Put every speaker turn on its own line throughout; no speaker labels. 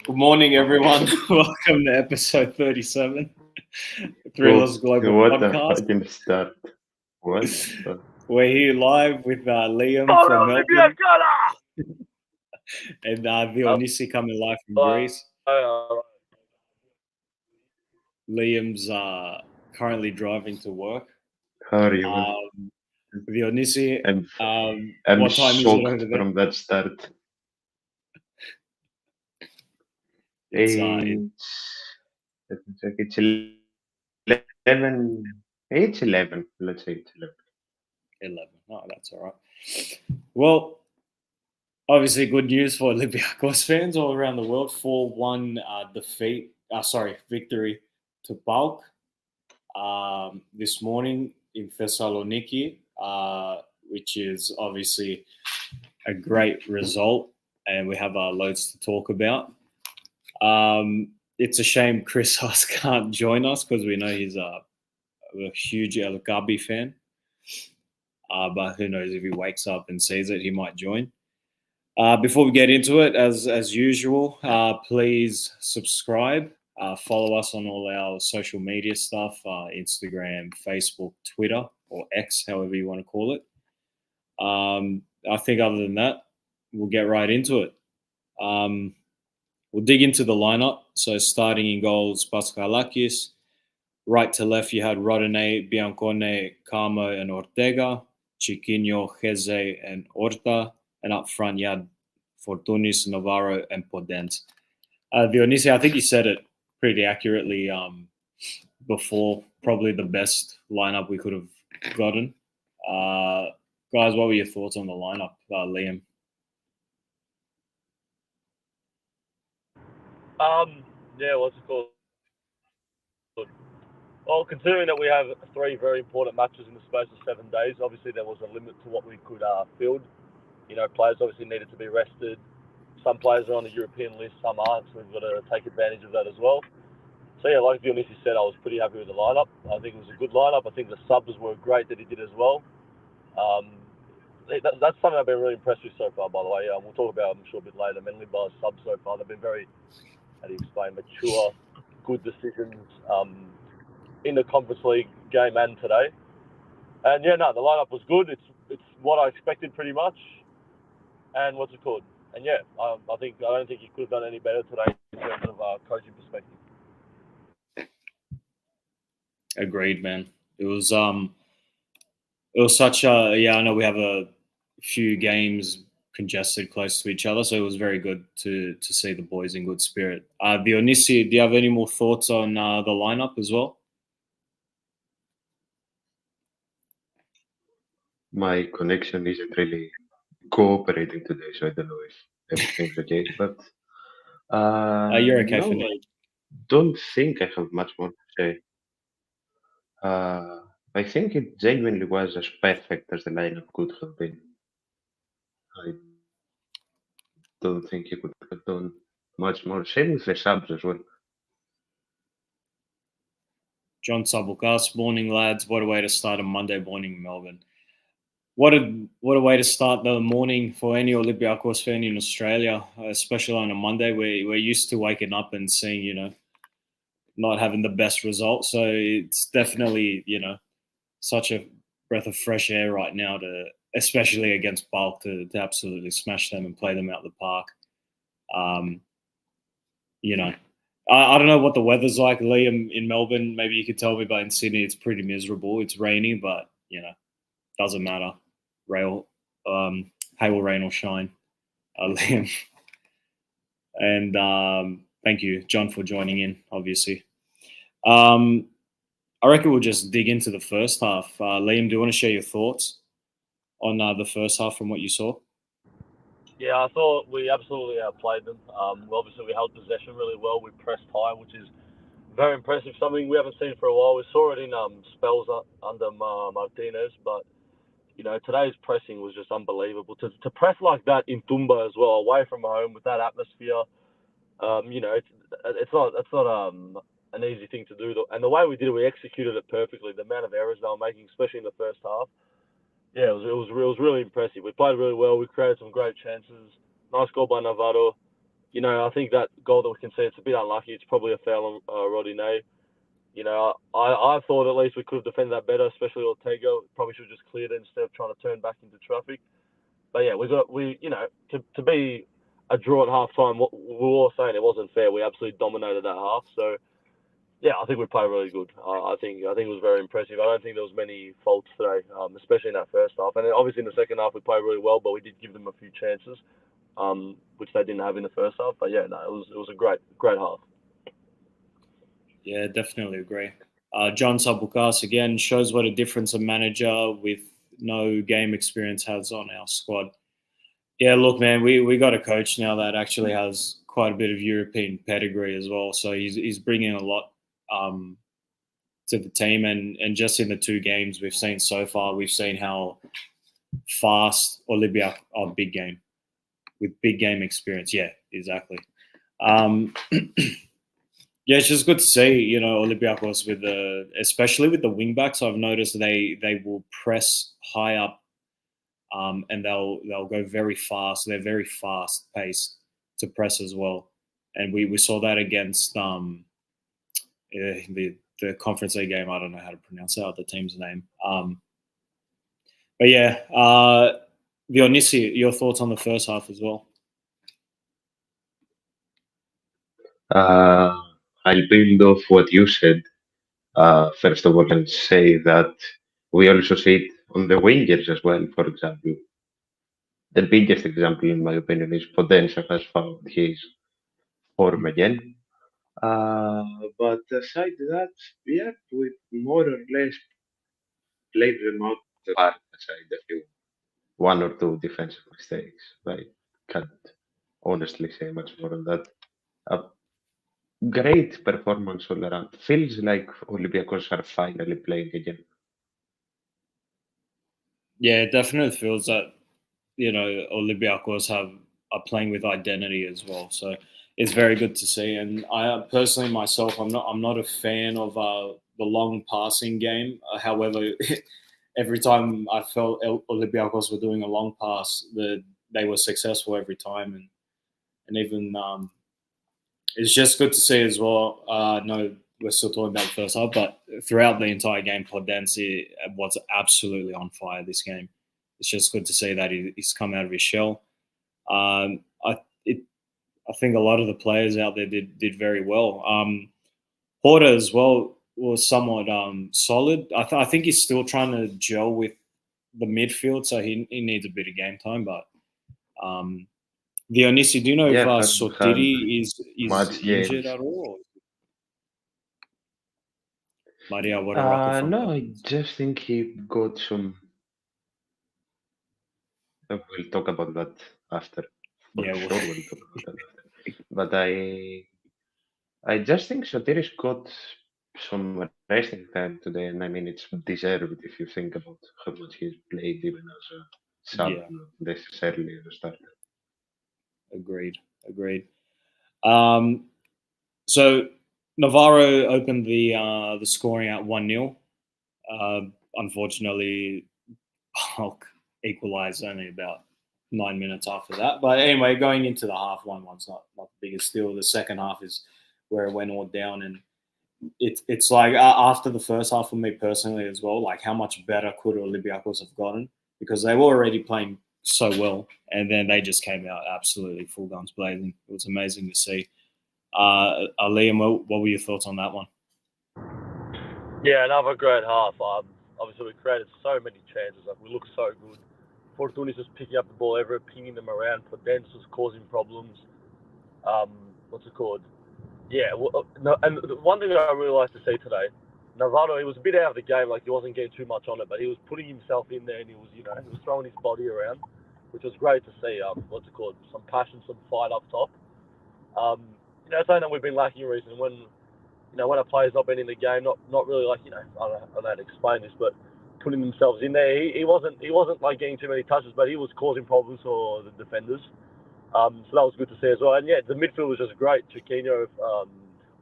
Good morning, everyone. Welcome to episode 37, Thrillers Global
What
Podcast.
a fucking start. What?
We're here live with Liam from Melbourne and Dionisi coming live from Greece. Liam's currently driving to work.
How are you, man?
Dionisi,
I'm
what time is it
shocked
over there?
from that start.
It's
Let me check. It's 11. It's 11. Let's say it's 11.
11. Oh, that's all right. Well, obviously good news for Olympiakos fans all around the world. 4-1 victory to PAOK this morning in Thessaloniki, which is obviously a great result, and we have loads to talk about. It's a shame Chris Haas can't join us because we know he's a huge El Gabi fan. But who knows, if he wakes up and sees it, he might join. Before we get into it, as usual, please subscribe. Follow us on all our social media stuff, Instagram, Facebook, Twitter, or X, however you want to call it. I think other than that, we'll get right into it. We'll dig into the lineup. So starting in goals, Paskalakis. Right to left, you had Rodinei, Biancone, Carmo, and Ortega. Chiquinho, Jeze, and Horta. And up front, you had Fortunis, Navarro, and Podence. Dionisi, I think you said it pretty accurately before. Probably the best lineup we could have gotten. Guys, what were your thoughts on the lineup, Liam?
What's it called? Well, considering that we have 3 very important matches in the space of 7 days, obviously there was a limit to what we could field. You know, players obviously needed to be rested. Some players are on the European list, some aren't, so we've got to take advantage of that as well. So yeah, like Dionisi said, I was pretty happy with the lineup. I think it was a good lineup. I think the subs were great that he did as well. That's something I've been really impressed with so far, by the way. We'll talk about, I'm sure, a bit later. Menly Bar's subs so far, they've been very, mature, good decisions in the Conference League game and today. And yeah, no, the lineup was good. It's what I expected pretty much. And what's it called? And yeah, I don't think you could have done any better today in terms of coaching perspective.
Agreed, man. It was such a I know we have a few games congested close to each other, so it was very good to see the boys in good spirit. Dionisi, do you have any more thoughts on the lineup as well?
My connection isn't really cooperating today, so I don't know if everything's okay. But
you're okay
no,
for now.
I don't think I have much more to say. I think it genuinely was as perfect as the lineup could have been. I don't think you could have done much more. Same with the subs as well.
John Sabukas, morning lads. What a way to start a Monday morning in Melbourne. What a way to start the morning for any Olympiakos fan in Australia, especially on a Monday. We're used to waking up and seeing, not having the best results. So it's definitely, such a breath of fresh air right now especially against PAOK, to absolutely smash them and play them out the park. I don't know what the weather's like, Liam, in Melbourne. Maybe you could tell me, but in Sydney it's pretty miserable. It's raining, but doesn't matter. Hail, rain or shine, Liam. And thank you, John, for joining in. Obviously, I reckon we'll just dig into the first half. Liam, do you want to share your thoughts on the first half from what you saw?
Yeah, I thought we absolutely outplayed them. Obviously, we held possession really well. We pressed high, which is very impressive. Something we haven't seen for a while. We saw it in spells under Martinez, but today's pressing was just unbelievable. To press like that in Doumba as well, away from home with that atmosphere, it's not an easy thing to do. And the way we did it, we executed it perfectly. The amount of errors they were making, especially in the first half, yeah, it was really impressive. We played really well. We created some great chances. Nice goal by Navarro. I think that goal that we can see, it's a bit unlucky. It's probably a foul on Rodinei. I thought at least we could have defended that better, especially Ortega. Probably should have just cleared it instead of trying to turn back into traffic. But yeah, to be a draw at half time, we were all saying it wasn't fair. We absolutely dominated that half. So yeah, I think we played really good. I think it was very impressive. I don't think there was many faults today, especially in that first half. And then obviously in the second half we played really well, but we did give them a few chances, which they didn't have in the first half. But yeah, no, it was a great half.
Yeah, definitely agree. John Sabukas again shows what a difference a manager with no game experience has on our squad. Yeah, look, man, we got a coach now that actually has quite a bit of European pedigree as well. So he's bringing a lot to the team, and just in the 2 games we've seen so far, we've seen how fast Olympiakos big game with big game experience. Yeah, exactly. Yeah, it's just good to see, Olympiakos especially with the wing backs. I've noticed they will press high up, and they'll go very fast. They're very fast paced to press as well, and we saw that against the Conference League game. I don't know how to pronounce out the team's name. But yeah, Dionisi, your thoughts on the first half as well?
I'll build off what you said. First of all, and say that we also see it on the wingers as well. For example, the biggest example, in my opinion, is Potenza has found his form again. But aside that, yeah, we more or less played them out the park, aside a few, 1 or 2 defensive mistakes. I can't honestly say much more on that. Great performance all around. Feels like Olympiakos are finally playing again.
Yeah, it definitely feels that Olympiakos are playing with identity as well. So it's very good to see. And I personally myself, I'm not a fan of the long passing game. However, every time I felt Olympiakos were doing a long pass, they were successful every time, and even it's just good to see as well. No, we're still talking about the first half, but throughout the entire game, Podence was absolutely on fire this game. It's just good to see that he's come out of his shell. I think a lot of the players out there did very well. Porter as well was somewhat solid. I think he's still trying to gel with the midfield, so he needs a bit of game time. But Dionisi, do you know if Sotiri is injured at all? Maria, what a
no, I just think he got some. We'll talk about that after. We'll talk about that after. But I just think Sotiris got some resting time today, and I mean it's deserved if you think about how much he's played even as a sub, not necessarily as a starter.
Agreed. So Navarro opened the scoring at 1-0. Unfortunately, PAOK equalised only about 9 minutes after that. But anyway, going into the half, 1-1's not the biggest deal. The second half is where it went all down, and it's like after the first half for me personally as well, like how much better could Olympiakos have gotten, because they were already playing so well, and then they just came out absolutely full guns blazing. It was amazing to see. Liam, what were your thoughts on that one?
Yeah, another great half. Obviously, we created so many chances. Like, we looked so good. Fortunis was picking up the ball everywhere, pinging them around. Podence was causing problems. What's it called? Yeah, and the one thing I really liked to see today, Navarro, he was a bit out of the game, like he wasn't getting too much on it, but he was putting himself in there, and he was throwing his body around, which was great to see. What's it called? Some passion, some fight up top. It's something that we've been lacking recently when a player's not been in the game, not really like, I don't know how to explain this, but putting themselves in there. He wasn't like getting too many touches, but he was causing problems for the defenders. So that was good to see as well. And yeah, the midfield was just great. Chiquinho,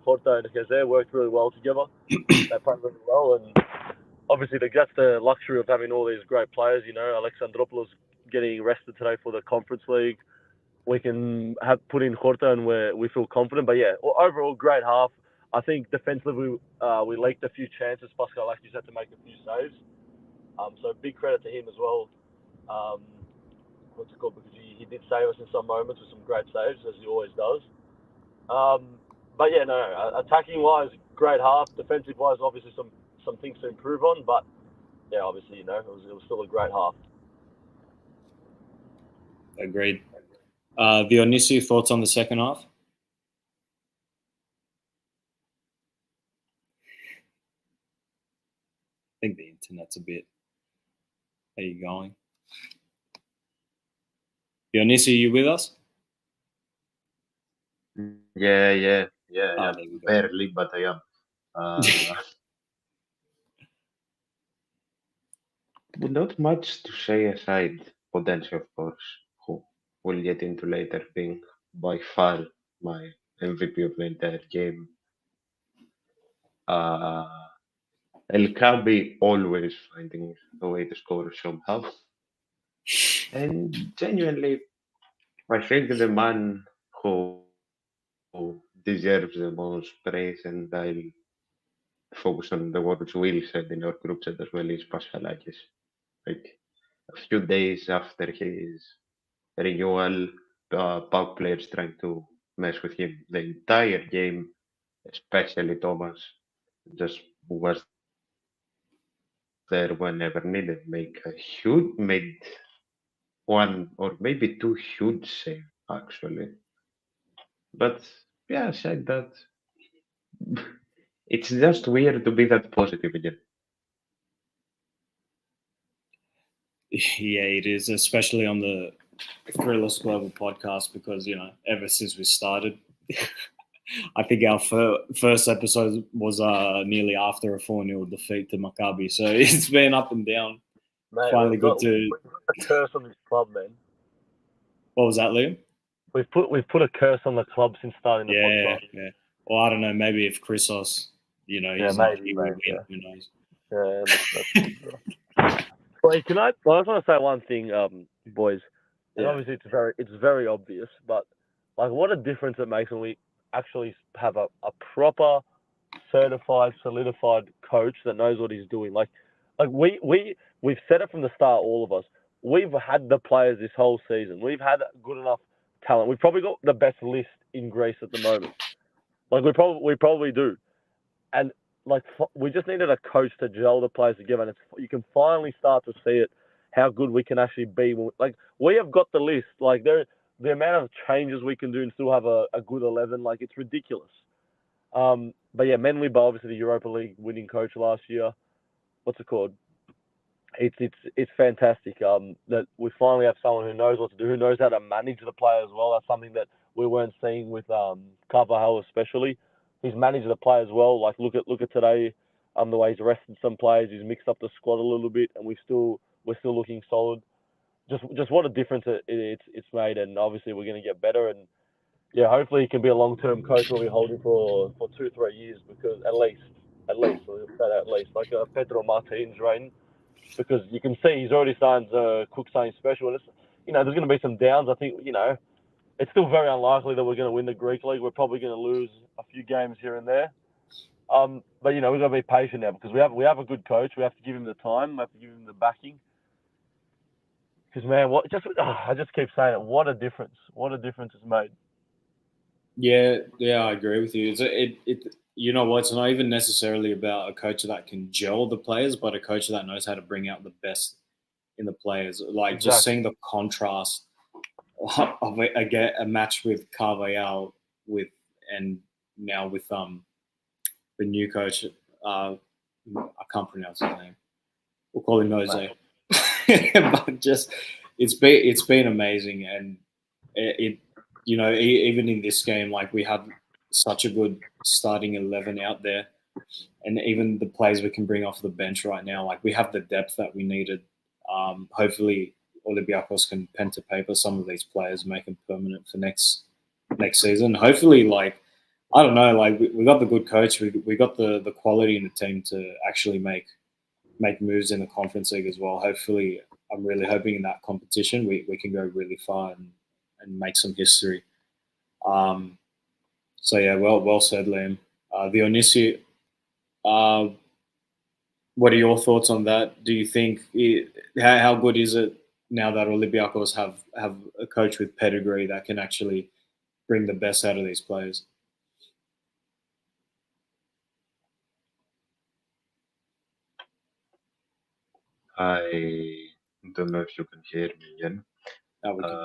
Horta, and Jose worked really well together. They played really well, and obviously that's the luxury of having all these great players. You know, Alexandropoulos getting rested today for the Conference League. We can put in Horta and we feel confident. But yeah, overall, great half. I think defensively we leaked a few chances. Pascalakis had to make a few saves. So big credit to him as well. What's it called? Because he did save us in some moments with some great saves, as he always does. But yeah, no, attacking-wise, great half. Defensive-wise, obviously some things to improve on. But yeah, obviously, you know, it was still a great half.
Agreed. Dionisio, thoughts on the second half? I think the internet's a bit... How you going? Dionisio, you with us?
Yeah.
There we go.
Barely, but I am. But not much to say aside Potentia, of course, who we'll get into later, being by far my MVP of the entire game. El Kabi always finding a way to score somehow. And genuinely, I think the man who deserves the most praise, and I'll focus on the words Will said in our group chat as well, is Pascalakis. Like, a few days after his renewal, PAOK players trying to mess with him the entire game, especially Thomas, just was there whenever needed. Made one or maybe two huge saves actually. But yeah, aside that, it's just weird to be that positive again.
Yeah, it is, especially on the Gorillas Global podcast, because, you know, ever since we started, I think our first episode was nearly after a 4-0 defeat to Maccabi. So it's been up and down.
Mate,
Finally
we've got
to...
a curse on this club, man.
What was that, Liam?
We've put a curse on the club since starting the podcast.
Yeah. Well, I don't know. Maybe if Chrysos, you know,
Yeah, maybe,
he will win.
yeah.
Who knows?
Yeah, Wait, I just want to say one thing, boys. And obviously it's very obvious, but like what a difference it makes when we actually have a proper, certified, solidified coach that knows what he's doing. Like we've said it from the start, all of us. We've had the players this whole season. We've had good enough talent. We've probably got the best list in Greece at the moment. Like we probably do. And like we just needed a coach to gel the players together, and you can finally start to see it, how good we can actually be. Like we have got the list. Like the amount of changes we can do and still have a good 11. Like it's ridiculous. But yeah, Menliba, obviously the Europa League winning coach last year. What's it called? It's fantastic. That we finally have someone who knows what to do, who knows how to manage the player as well. That's something that we weren't seeing with Carvajal especially. He's managed the play as well. Like look at today, the way he's rested some players. He's mixed up the squad a little bit, and we're still looking solid. Just what a difference it's made, and obviously we're going to get better. And yeah, hopefully he can be a long-term coach where we hold him for 2-3 years, because at least we'll say that at least like a Pedro Martins reign, because you can see he's already starting to cook something special. And it's, you know, there's going to be some downs. I think, you know, it's still very unlikely that we're going to win the Greek League. We're probably going to lose a few games here and there. But, you know, we've got to be patient now, because we have a good coach. We have to give him the time. We have to give him the backing. Because, man, I just keep saying it. What a difference. What a difference it's made.
Yeah, I agree with you. You know what? It's not even necessarily about a coach that can gel the players, but a coach that knows how to bring out the best in the players. Like just seeing the contrast of a match with Carvajal and now with the new coach. I can't pronounce his name. We'll call him Jose. But just it's been amazing, and it you know, even in this game, like we had such a good starting 11 out there. and even the players we can bring off the bench right now, like we have the depth that we needed. Hopefully, Olympiakos can pen to paper some of these players, make them permanent for next season. Hopefully, like I don't know, like we got the good coach, we got the quality in the team to actually make moves in the Conference League as well. Hopefully, I'm really hoping in that competition we can go really far and make some history. So yeah, well said, Liam. Dionysi, what are your thoughts on that? Do you think how good is it now that Olympiakos have a coach with pedigree that can actually bring the best out of these players?
I don't know if you can hear me again,
We can,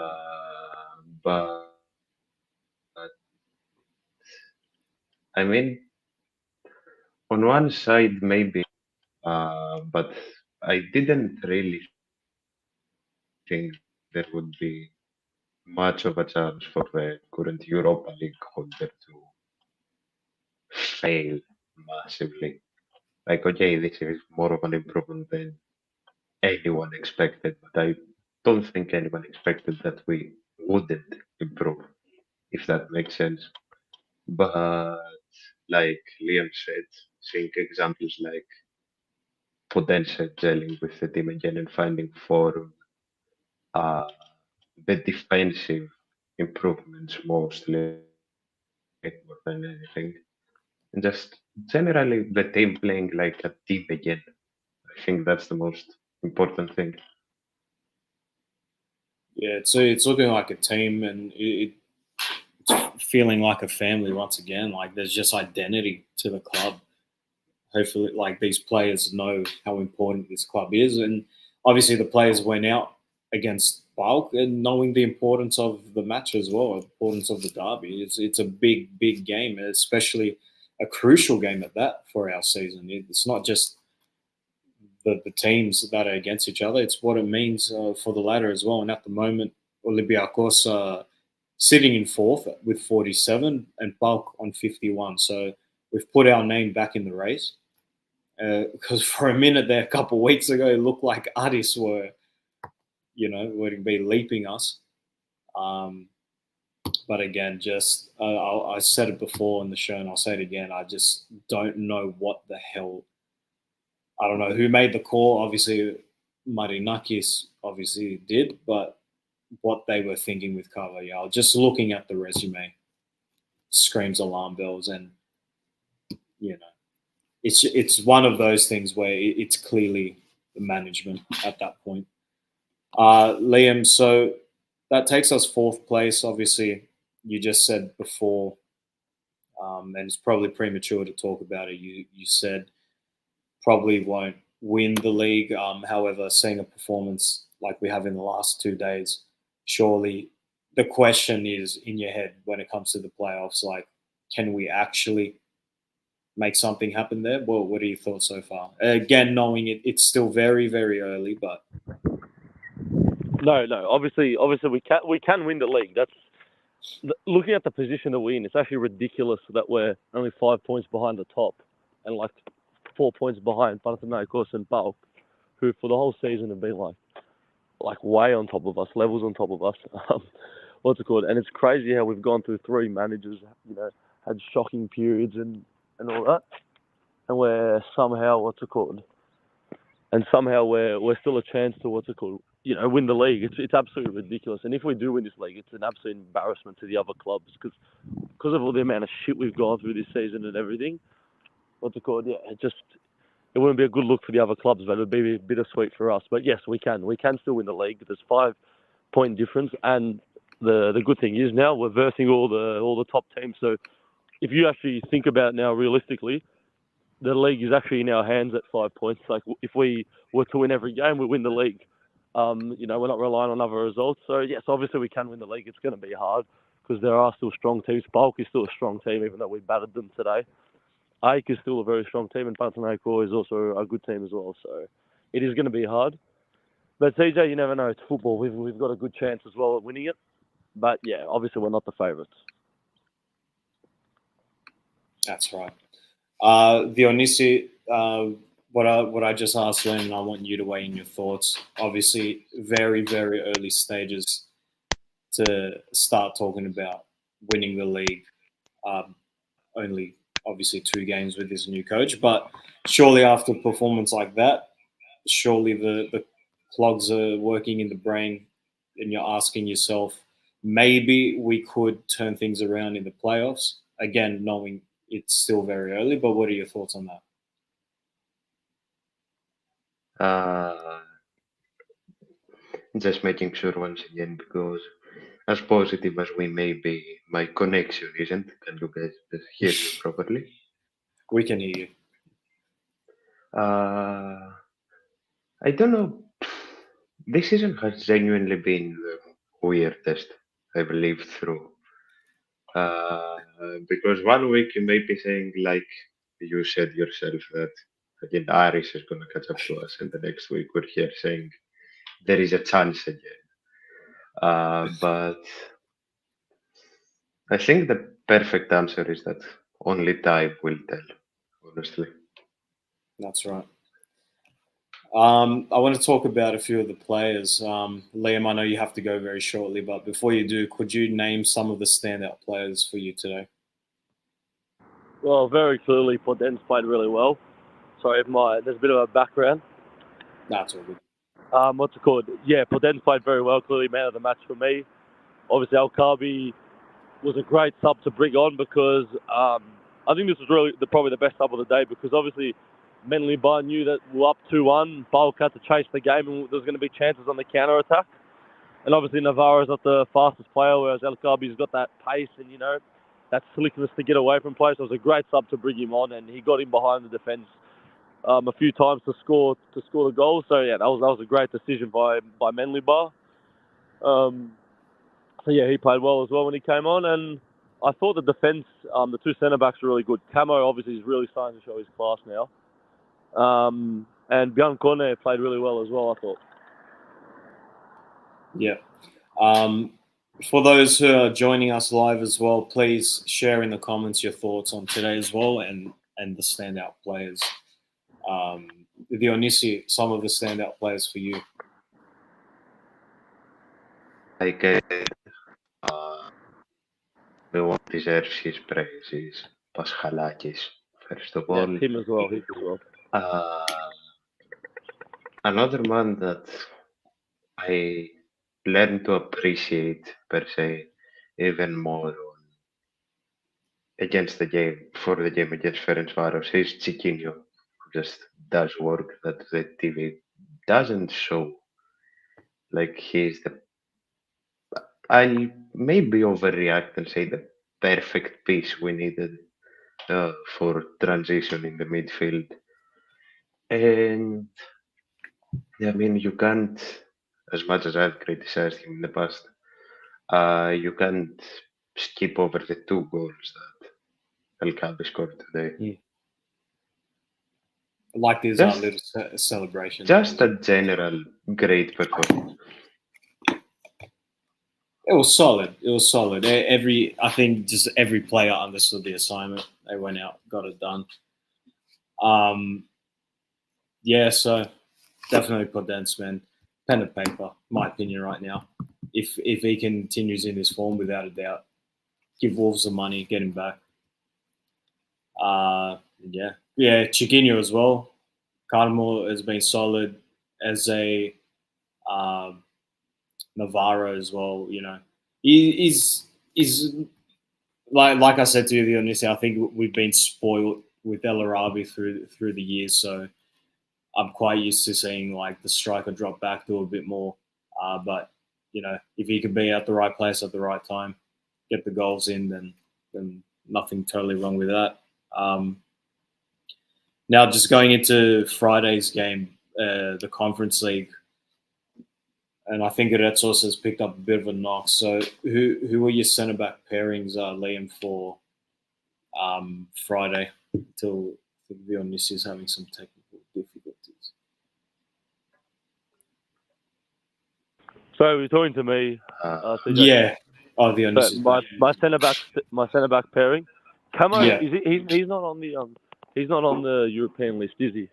but I mean, on one side maybe, but I didn't really think there would be much of a chance for the current Europa League holder to fail massively. Like, okay, this is more of an improvement than anyone expected, but I don't think anyone expected that we wouldn't improve, if that makes sense. But like Liam said, seeing examples like Potential gelling with the team again and finding form, uh, the defensive improvements mostly more than anything. And just generally the team playing like a team again. I think that's the most important thing.
yeah, it's looking like a team, and it's feeling like a family once again. Like there's just identity to the club. Hopefully, like these players know how important this club is, and obviously the players went out against PAOK and knowing the importance of the match as well, the importance of the derby. It's a big game, especially a crucial game at that for our season. It's not just the teams that are against each other; it's what it means for the ladder as well. And at the moment, Olympiakos are sitting in fourth with 47 and PAOK on 51. So we've put our name back in the race. Because for a minute there, a couple of weeks ago, it looked like Addis were to be leaping us. But again, just I said it before in the show, and I'll say it again. I just don't know what the hell. I don't know who made the call. Obviously, Marinakis obviously did, but what they were thinking with Carvajal, just looking at the resume, screams alarm bells, and it's one of those things where it's clearly the management at that point. Liam, so that takes us fourth place. Obviously, you just said before, and it's probably premature to talk about it. You said probably won't win the league. However, seeing a performance like we have in the last 2 days, surely the question is in your head when it comes to the playoffs, like, can we actually make something happen there? Well, what are your thoughts so far? Again, knowing it's still very, very early, but
No. Obviously, we can win the league. That's looking at the position that we're in. It's actually ridiculous that we're only 5 points behind the top, and like 4 points behind Panathinaikos and PAOK, who for the whole season have been like way on top of us, levels on top of us. What's it called? And it's crazy how we've gone through 3 managers, had shocking periods and all that, and we're somehow we're still a chance to win the league. It's absolutely ridiculous. And if we do win this league, it's an absolute embarrassment to the other clubs because of all the amount of shit we've gone through this season and everything. Yeah, it wouldn't be a good look for the other clubs, but it would be bittersweet for us. But yes, we can still win the league. There's 5-point difference, and the good thing is now we're versing all the top teams. So if you actually think about it now realistically, the league is actually in our hands at 5 points. Like if we were to win every game, we win the league. We're not relying on other results. So yes, obviously we can win the league. It's going to be hard because there are still strong teams. PAOK is still a strong team, even though we battered them today. AEK is still a very strong team, and Panathinaikos is also a good team as well. So it is going to be hard. But TJ, you never know. It's football. We've got a good chance as well at winning it. But yeah, obviously we're not the favourites.
that's right. Dionisi, what I just asked Lynn, and I want you to weigh in your thoughts. Obviously, very, very early stages to start talking about winning the league. Only obviously 2 games with this new coach, but surely after a performance like that, surely the clogs are working in the brain, and you're asking yourself, maybe we could turn things around in the playoffs. Again, knowing it's still very early, but what are your thoughts on that?
Just making sure once again, because as positive as we may be, my connection isn't. Can you guys hear me properly?
We can hear you.
I don't know. This season has genuinely been the weirdest I've lived through. Because one week you may be saying, like you said yourself, that again Aris is going to catch up to us, and the next week we're here saying there is a chance again. But I think the perfect answer is that only time will tell, honestly.
That's right. I want to talk about a few of the players. Liam, I know you have to go very shortly, but before you do, could you name some of the standout players for you today?
Well, very clearly, Podence played really well. Sorry, there's a bit of a background.
That's all good.
What's it called? Yeah, Podence played very well. Clearly, man of the match for me. Obviously, Alkabi was a great sub to bring on because I think this was really probably the best sub of the day, because obviously Menley Bar knew that we were up 2-1. PAOK had to chase the game, and there was going to be chances on the counter attack. And obviously Navarro's not the fastest player, whereas Alkabi's got that pace and that slickness to get away from players. So it was a great sub to bring him on, and he got in behind the defence a few times to score the goal. So yeah, that was a great decision by Menley Bar. So yeah, he played well as well when he came on, and I thought the defence, the 2 centre backs were really good. Camo obviously is really starting to show his class now, and Biancone played really well as well, I thought.
Yeah. For those who are joining us live as well, please share in the comments your thoughts on today as well, and the standout players. Dionisi, some of the standout players for you.
Like, no one deserves his praises. Paschalakis, first of all.
Yeah, him as well.
Another man that I learned to appreciate per se even more against the game, for the game against Ferencvaros, is Chiquinho, who just does work that the TV doesn't show. Like, he's I'll maybe overreact and say the perfect piece we needed for transition in the midfield. And I mean, you can't, as much as I've criticized him in the past, you can't skip over the 2 goals that El Cabi scored today.
Yeah. I like these little celebrations.
Just a general great performance.
It was solid. I think just every player understood the assignment. They went out, got it done. Yeah, so definitely Podence, man. Pen and paper, my opinion right now. If he continues in this form, without a doubt, give Wolves the money, get him back. Yeah, Chiquinho as well. Carmo has been solid as a Navarro as well. He's like I said to you the other day, I think we've been spoiled with El Arabi through the years, so I'm quite used to seeing like the striker drop back to a bit more. But if he can be at the right place at the right time, get the goals in, then nothing totally wrong with that. Now, just going into Friday's game, the Conference League, and I think Retsos has picked up a bit of a knock. So, who are your centre back pairings, Liam, for Friday? Until Dionisi is having some technical difficulties.
So, you're talking to me.
Yeah. Oh, Dionisi.
My centre back pairing. Camo, he's not on the He's not on the European list, is he?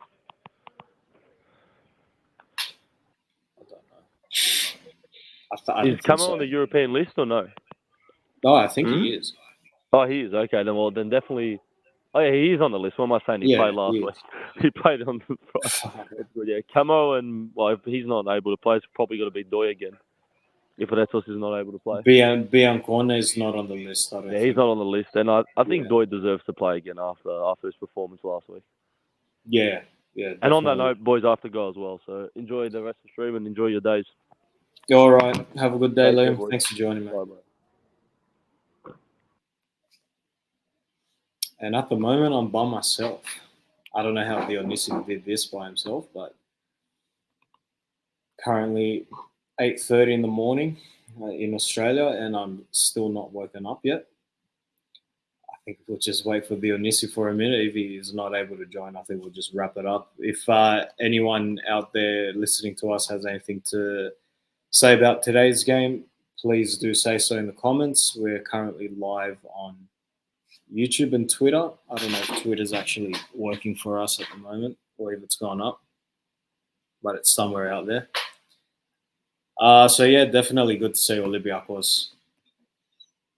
I don't know. I
Is
don't think
Camo
so.
on the European list or no?
No, I think he is.
Oh, he is. Okay, then definitely. Oh yeah, he is on the list. What am I saying? He played last week. He played on the Friday. That's good. Yeah, Camo and if he's not able to play, it's probably got to be Doy again. If Retos is not able to play.
Biancone is not on the list. I don't think.
He's not on the list, and I think Doy deserves to play again after his performance last week.
Yeah. Definitely.
And on that note, boys, I have to go as well. So enjoy the rest of the stream and enjoy your days.
All right. Have a good day,
Take care,
Liam.
boys.
Thanks for joining me.
Bye.
And at the moment, I'm by myself. I don't know how Dionysius did this by himself, but currently 8:30 in the morning in Australia, and I'm still not woken up yet. I think we'll just wait for Dionysius for a minute. If he is not able to join, I think we'll just wrap it up. If anyone out there listening to us has anything to say about today's game, please do say so in the comments. We're currently live on YouTube and Twitter. I don't know if Twitter's actually working for us at the moment or if it's gone up, but it's somewhere out there. So yeah, definitely good to see Olympiakos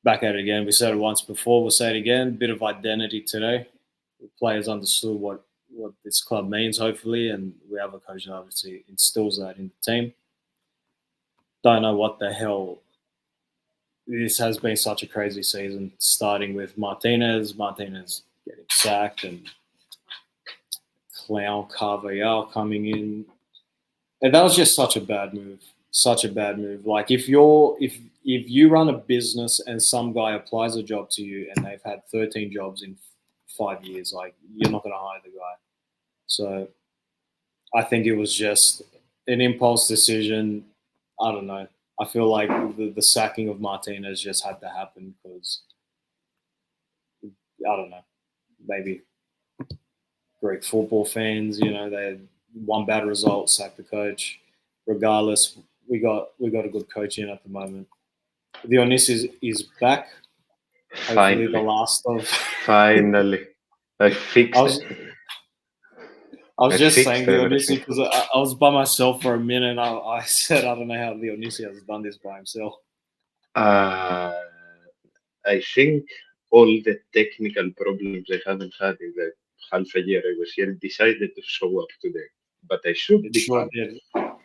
back at it again. We said it once before, we'll say it again. Bit of identity today. The players understood what this club means, hopefully, and we have a coach that obviously instills that in the team. Don't know what the hell. This has been such a crazy season, starting with Martinez getting sacked and Clown Carvajal coming in. And that was just such a bad move. Such a bad move. Like if you run a business and some guy applies a job to you and they've had 13 jobs in 5 years, like you're not going to hire the guy. So I think it was just an impulse decision. I don't know. I feel like the sacking of Martinez just had to happen because, I don't know, maybe Greek football fans, they had one bad result, sacked the coach. Regardless, we got a good coach in at the moment. Dionysius is back. Hopefully the last of...
Finally. I fixed it.
I was just saying Dionysius because I was by myself for a minute and I said, I don't know how Dionysius has done this by himself.
I think all the technical problems I haven't had in the half a year I was here decided to show up today. But I should be
sure did.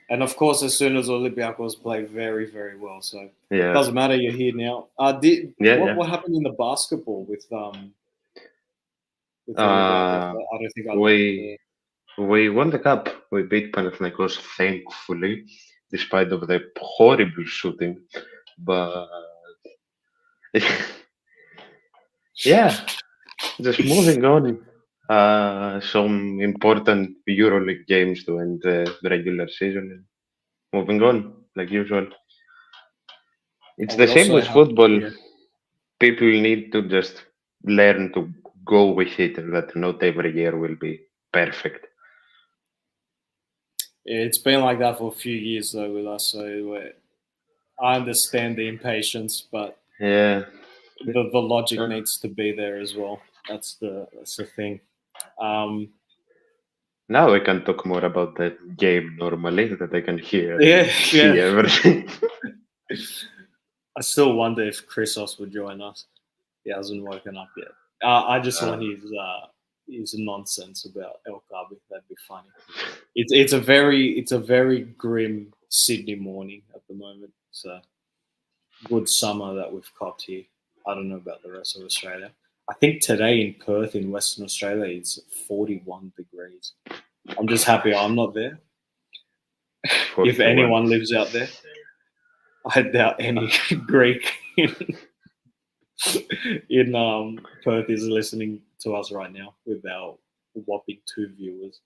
And of course, as soon as Olympiakos play very, very well. So it doesn't matter, you're here now. What happened in the basketball with Olympiakos? I don't think
we won the cup. We beat Panathinaikos, thankfully, despite of the horrible shooting. But yeah, just moving on. Some important EuroLeague games to end the regular season. Moving on, like usual. It's the same with football. Yeah. People need to just learn to go with it, that not every year will be perfect.
Yeah, it's been like that for a few years though with us, so I understand the impatience, but
yeah,
the logic needs to be there as well. That's the thing.
Now I can talk more about the game normally, that I can hear everything.
I still wonder if Christos would join us. He hasn't woken up yet. I just want his nonsense about El Kabi. That'd be funny. It's a very grim Sydney morning at the moment. So good summer that we've copped here. I don't know about the rest of Australia. I think today in Perth, in Western Australia, it's 41 degrees. I'm just happy I'm not there. If anyone lives out there, I doubt any Greek in Perth is listening to us right now with our whopping 2 viewers.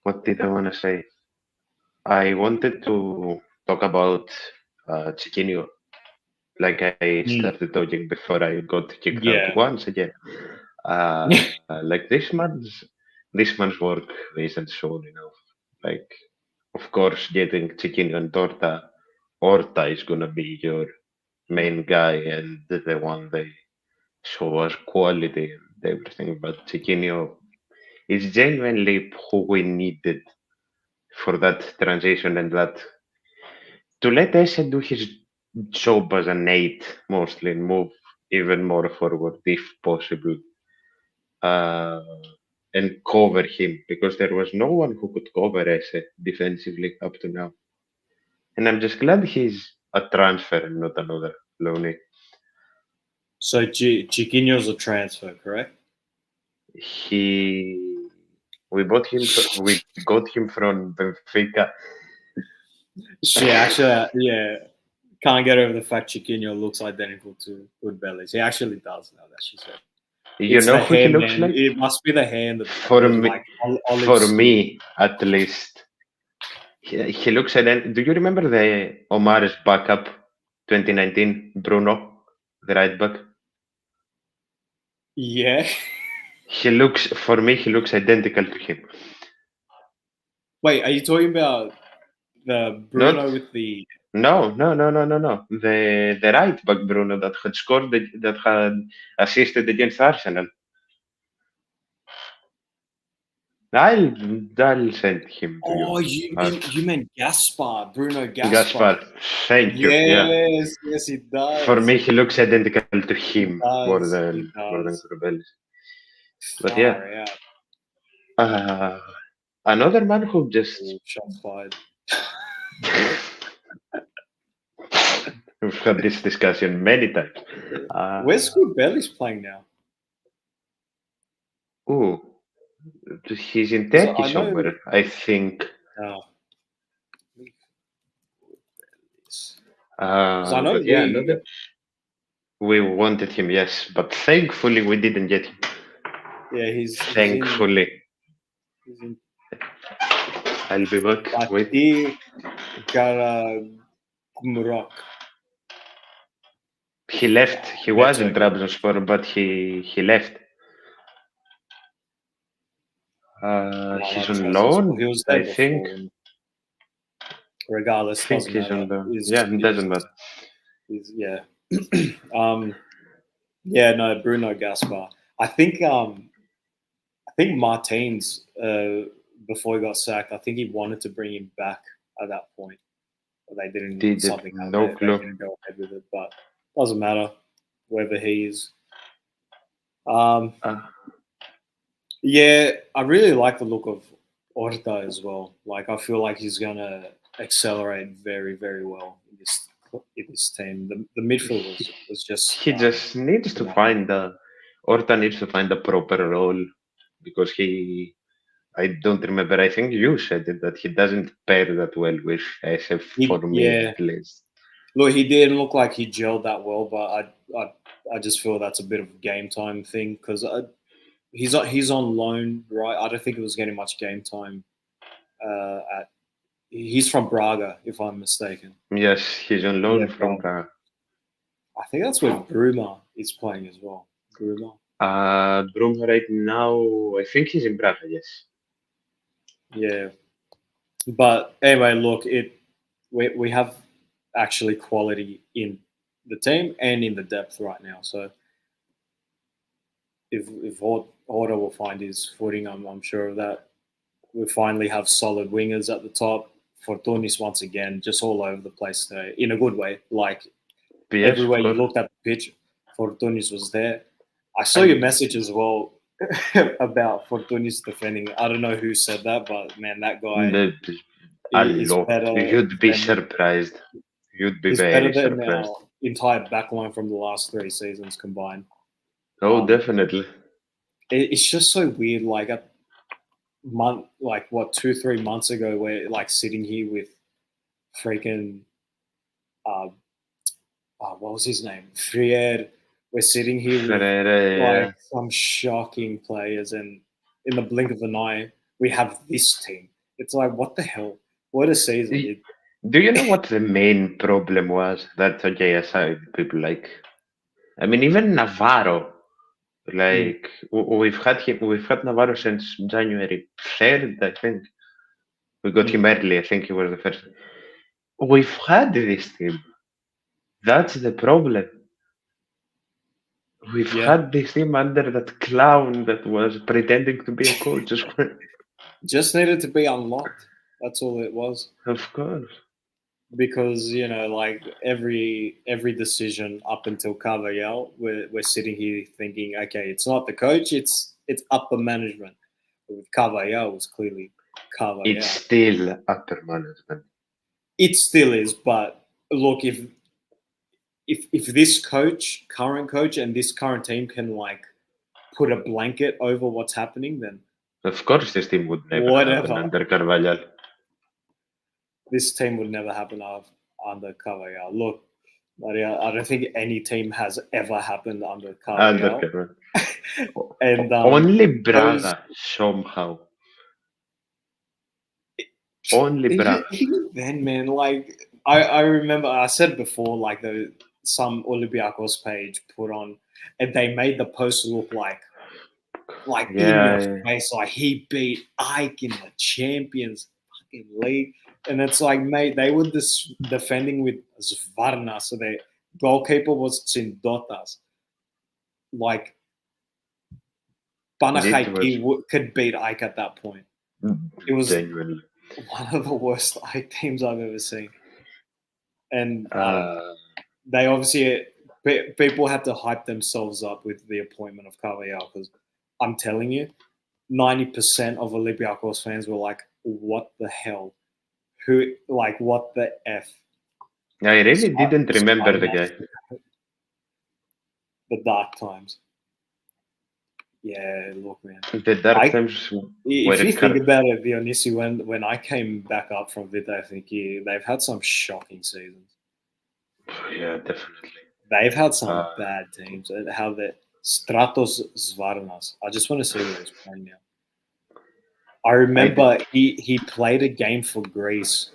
What did I want to say? I wanted to talk about Chiquinho, like I started talking before I got kicked out once again. Like this man's work isn't shown enough. Like, of course, getting Chiquinho and Torta Orta is gonna be your main guy and the one they show us quality and everything, but Chiquinho is genuinely who we needed for that transition and that to let Ese do his job as an 8 mostly and move even more forward if possible. And cover him because there was no one who could cover Ese defensively up to now. And I'm just glad he's a transfer and not another loanee.
So Chiquinho's a transfer, correct?
We got him from Benfica.
She actually, yeah, can't get over the fact Chiquinho looks identical to Goodbellies. He actually does now that she said.
You
It's
know
the
who he
hair,
looks
man.
like?
It must be the hair and the
For me,
like, olive
for
skin.
me at least. He looks identical. Do you remember the Omar's backup 2019 Bruno, the right back?
Yeah.
He looks identical to him.
Wait, are you talking about the Bruno
Not-
with the?
No. The right back Bruno that had scored, that had assisted against Arsenal. I'll send him to you.
Oh, you meant Gaspar, Bruno Gaspar.
Gaspar, thank you. Yeah.
Yes, he does.
For me, he looks identical to him more
does,
than
does.
Rebellis. But
Far
yeah,
out.
another man who just
Ooh, shots fired.
we've had this discussion many times.
Where's Goodbellies playing now?
Ooh, he's in
So
Turkey
I know-
somewhere, I think.
Oh. I know
But yeah, we wanted him, yes, but thankfully we didn't get him.
Yeah, he's
Thankfully,
in
I'll be back. Wait.
Fatih Karagümrük.
He left. He was in Trabzonspor, but he left. He's on loan.
He was there
I think.
before. Regardless,
I think
doesn't
he's on
matter.
loan. Yeah, it doesn't matter.
Yeah. Yeah, no, Bruno Gaspar. I think Martins, before he got sacked, I think he wanted to bring him back at that point. But they didn't.
Did it?
Something
No
they
clue.
didn't go ahead with it, but doesn't matter wherever he is. Yeah, I really like the look of Orta as well. Like, I feel like he's gonna accelerate very, very well in this team. The midfield was just.
He just needs to find Orta needs to find a proper role because I don't remember. I think you said it that he doesn't pair that well with SF for me at least.
Look, he didn't look like he gelled that well, but I just feel that's a bit of a game time thing because he's on loan, right? I don't think he was getting much game time. He's from Braga, if I'm mistaken.
Yes, he's on loan from Braga.
I think that's where Bruma is playing as well. Bruma.
Bruma right now, I think he's in Braga. Yes.
Yeah, but anyway, look, we have actually quality in the team and in the depth right now. So if Horta will find his footing, I'm sure of that. We finally have solid wingers at the top. Fortunis once again, just all over the place today, in a good way. Like everywhere you looked at the pitch, Fortunis was there. I saw your message as well about Fortunis defending. I don't know who said that, but man, that guy is better.
You'd be surprised. You'd be very surprised.
Better than our entire backline from the last 3 seasons combined.
Oh, definitely.
It's just so weird. Like a month, like what 2-3 months ago, we're like sitting here with freaking what was his name? Frier. We're sitting here with like some shocking players, and in the blink of an eye, we have this team. It's like, what the hell? What a season!
Do you know what the main problem was? That aside people like, I mean, even Navarro. Like we've had Navarro since January 3rd, I think. We got him early. I think he was the first. we've had this team. That's the problem. We've
Yeah.
had this team under that clown that was pretending to be a coach as well.
Just needed to be unlocked. That's all it was.
Of course.
Because like every decision up until Carvajal, we're sitting here thinking, okay, it's not the coach, it's upper management. But with Carvajal, it was clearly Carvajal.
It's still upper management.
It still is, but look, if this current coach, and this current team can like put a blanket over what's happening, then
Of course, this team would never
Whatever.
happen under Carvalhal.
this team would never happen under Carvajal. Look, Maria, I don't think any team has ever happened under Carvajal.
Under Carvalhal.
And
Only Braga somehow. Only Braga.
even then, man, like I remember I said before, like some Olympiakos page put on, and they made the post look like in your face, like he beat Ike in the Champions fucking League, and it's like, mate, they were defending with Zvarna, so their goalkeeper was Tsindotas. Like Panachaiki could beat Ike at that point. It was
genuinely
one of the worst Ike teams I've ever seen, and they obviously people had to hype themselves up with the appointment of Carvajal, because I'm telling you, 90% of Olympiakos fans were like, "What the hell? What the f?"
I really didn't remember the guy.
The dark times. Yeah, look, man.
The dark times.
If you think about it, Dionisi, when I came back up from Vita, I think they've had some shocking seasons.
Yeah, definitely.
They've had some bad teams. How the Stratos Zvarnas. I just want to see where he's playing now. I remember he played a game for Greece.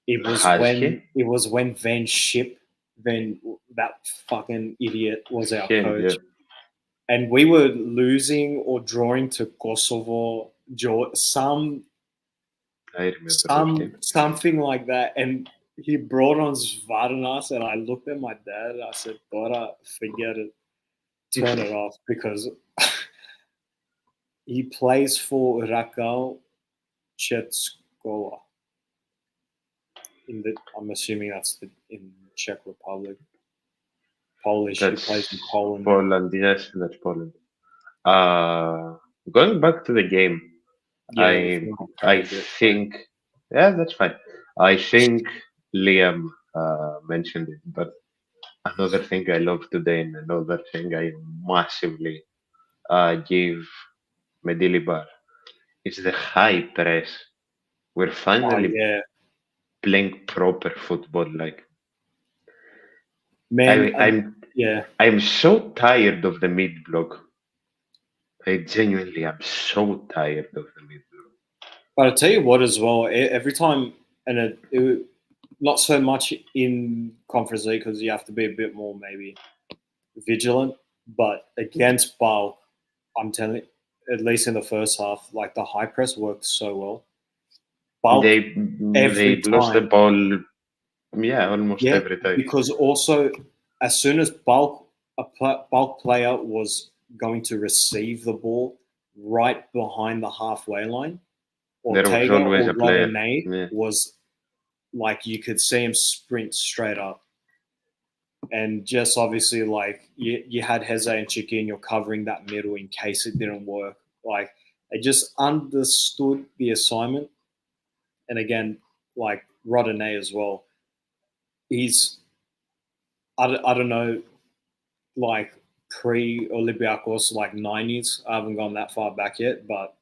It was when Van Schip, that fucking idiot, was our coach. Yeah. And we were losing or drawing to Kosovo, something like that. And he brought on Zvarnas, and I looked at my dad and I said, "Bora, forget it. Turn it off," because he plays for Rakal Chetskola. I'm assuming that's in Czech Republic. Polish. He plays in Poland.
Poland, yes, that's Poland. Going back to the game, I think, yeah, that's fine. I think Liam mentioned it, but another thing I love today, and another thing I massively give Medilibar, is the high press. We're finally playing proper football. Like, man, I'm so tired of the mid block. I genuinely am so tired of the mid block.
But I'll tell you what, as well, every time, and it not so much in Conference League, because you have to be a bit more maybe vigilant, but against PAOK, I'm telling you, at least in the first half, like the high press worked so well.
They lost the ball, almost every time.
Because also, as soon as a PAOK player was going to receive the ball right behind the halfway line, Ortega or Rodinei was like, you could see him sprint straight up. And just obviously, like, you had Heze and Chiquinho covering that middle in case it didn't work. Like, they just understood the assignment. And again, like Rodinei as well, he's, I don't know, like pre-Olympiakos, like 90s. I haven't gone that far back yet, but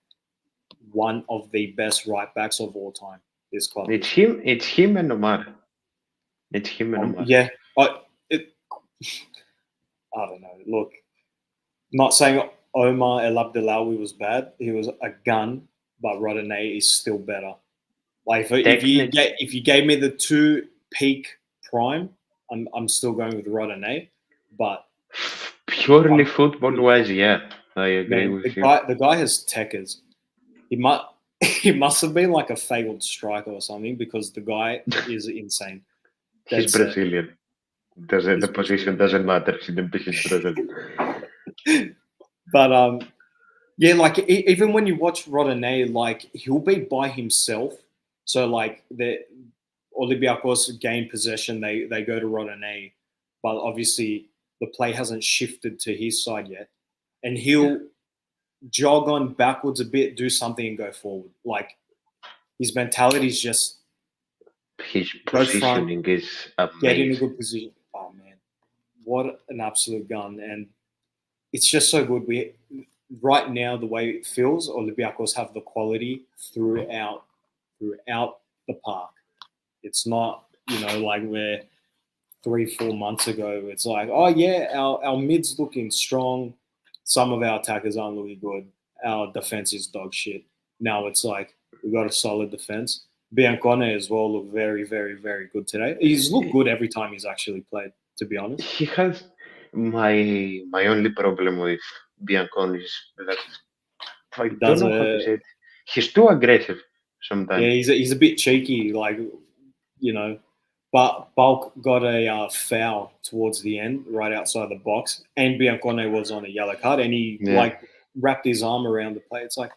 one of the best right backs of all time. This club.
It's him and Omar. It's him and Omar.
Yeah. I don't know. Look, not saying Omar El Abdelawi was bad. He was a gun, but Rodinei is still better. Like if you gave me the two peak prime, I'm still going with Rodinei. But
purely football wise, I agree with you.
The guy has techers. he must have been like a failed striker or something because the guy is insane.
He's
That's it.
Brazilian. The position doesn't matter. He's Brazilian.
But yeah, like even when you watch Rodinei, like he'll be by himself. So like the Olympiakos gain possession, they go to Rodinei, but obviously the play hasn't shifted to his side yet, and he'll jog on backwards a bit, do something, and go forward. Like his mentality is just
His
go front,
positioning is
get in a
amazing.
good position. Oh man, what an absolute gun! And it's just so good. We right now, the way it feels, Olympiakos have the quality throughout the park. It's not, like where 3-4 months ago, it's like, oh yeah, our mid's looking strong. Some of our attackers aren't looking good. Our defense is dog shit. Now it's like we got a solid defense. Biancone as well looked very, very, very good today. He's looked good every time he's actually played, to be honest.
He has my only problem with Bianconi is that I don't know how to say it. He's too aggressive sometimes.
Yeah, he's a bit cheeky, like, But Bulk got a foul towards the end, right outside the box, and Biancone was on a yellow card, and he wrapped his arm around the play. It's like,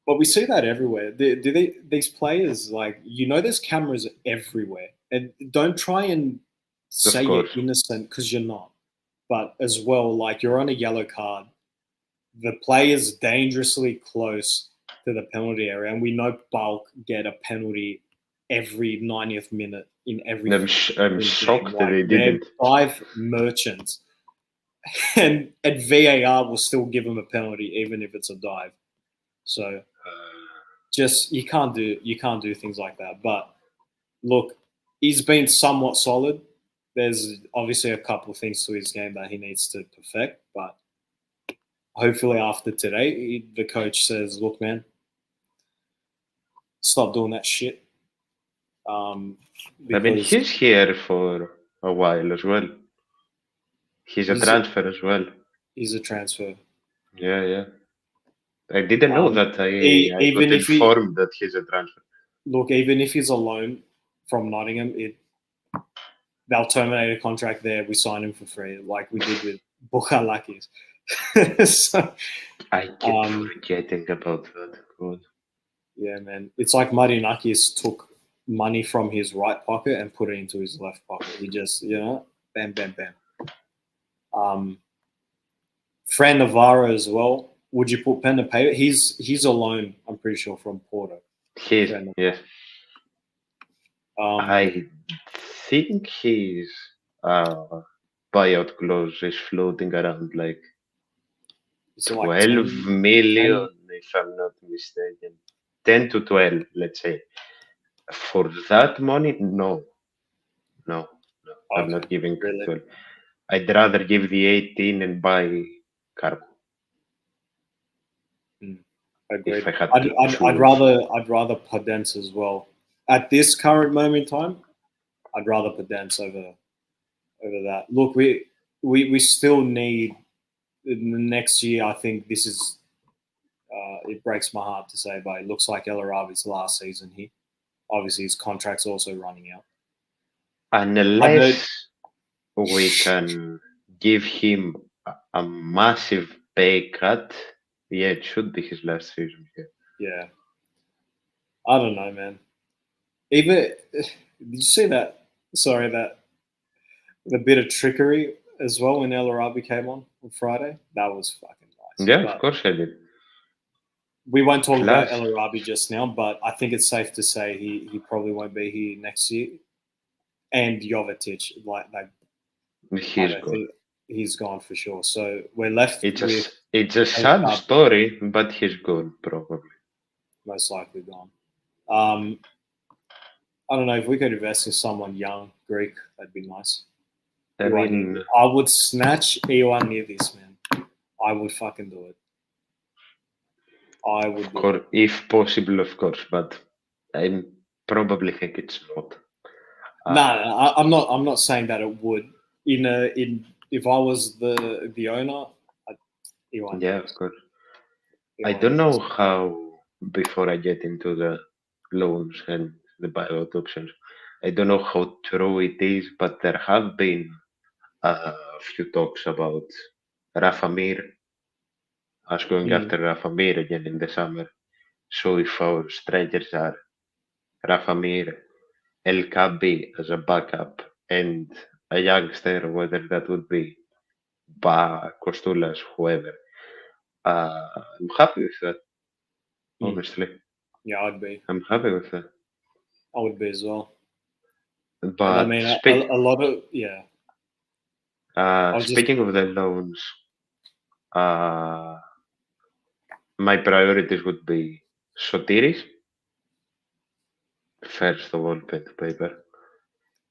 but we see that everywhere. These players, like, there's cameras everywhere, and don't try and say you're innocent because you're not. But as well, like, you're on a yellow card. The play is dangerously close to the penalty area, and we know Bulk get a penalty every 90th minute in every.
I'm shocked that they didn't.
5 merchants, and VAR will still give him a penalty even if it's a dive. So, just you can't do things like that. But look, he's been somewhat solid. There's obviously a couple of things to his game that he needs to perfect, but hopefully after today, the coach says, "Look, man, stop doing that shit."
I mean, he's here for a while as well. He's a transfer as well.
He's a transfer.
Yeah. I didn't know that. I got informed that he's a transfer.
Look, even if he's a loan from Nottingham, they'll terminate a contract there. We sign him for free, like we did with Bukalakis. So,
I keep forgetting about that. God.
Yeah, man. It's like Marinakis took money from his right pocket and put it into his left pocket. He just, bam, bam, bam. Fran Navarro as well. Would you put pen to paper? He's a loan, I'm pretty sure, from Porto.
Yes. I think his buyout clause is floating around like 12 million, if I'm not mistaken. 10 to 12, let's say. For that money, no. I'm not giving 12. I'd rather give the 18 and buy Carbo.
Agreed. I'd rather Podence as well. At this current moment in time, I'd rather Podence over that. Look, we still need next year. I think this is. It breaks my heart to say, but it looks like El Arabi's last season here. Obviously, his contract's also running out.
Unless we can give him a massive pay cut, it should be his last season here.
Yeah. I don't know, man. Even did you see that? Sorry, that the bit of trickery as well when El Arabi came on Friday. That was fucking nice.
Yeah, of course I did.
We won't talk about El Arabi just now, but I think it's safe to say he probably won't be here next year. And Jovetic, he's gone for sure. So we're left with...
It's a sad story, but he's gone, probably.
Most likely gone. I don't know, if we could invest in someone young, Greek, that'd be nice.
I mean...
I would snatch Iwan Nidis, man. I would fucking do it. I would do it.
If possible, of course, but I probably think it's not.
No, I'm not saying that it would. If I was the owner,
of course. I don't know how before I get into the loans and the buyout options. I don't know how true it is, but there have been a few talks about Rafa Mir, us going after Rafa Mir again in the summer. So if our strikers are Rafa Mir, El Kabi as a backup, and a youngster, whether that would be Ba, Kostulas, whoever, I'm happy with that, honestly.
Yeah, I'd be.
I'm happy with that.
I would be as well.
But
And I mean, a lot of
speaking of the loans, my priorities would be Sotiris, first of all, pen to paper.